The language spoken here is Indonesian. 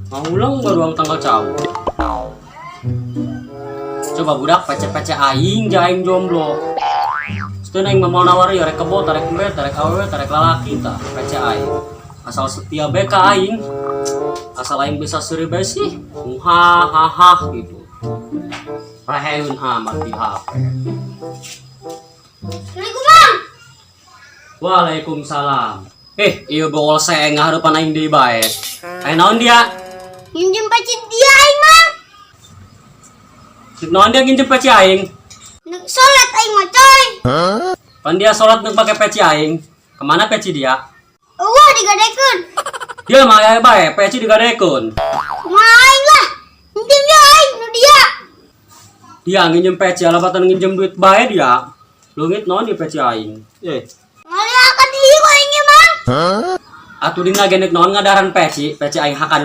Mau ulang baru tanggal cabut. Coba budak pece-pece aing jaing jomblo. Setelah aing mau nawari rek kebo, tarik bet, tarik awewe, tarik lalaki ta, pece aing. Asal setia beka aing. Asal aing bisa seri besi, hahaha gitu. Raheun amat di HP. Assalamualaikum bang. Waalaikumsalam. Iya bol saya ngaharupan aing deui bae. Aing naon dia? Minjem pacit dia aing mang. Naon dia nginjem peci aing? Nek sholat aing mah coy. Pan dia sholat nu pakai peci aing. Kemana peci dia? Eueuh digadekeun. Dia mah aya bae peci digadekeun. Kumaha aing lah. Minjem dia aing nu dia. Dia nginjem peci alabatan nginjem duit bae dia. Leungit naon di peci aing? Ngali akan dihiu aing ge mang. Atuh dina genek naon ngadaran peci aing hakan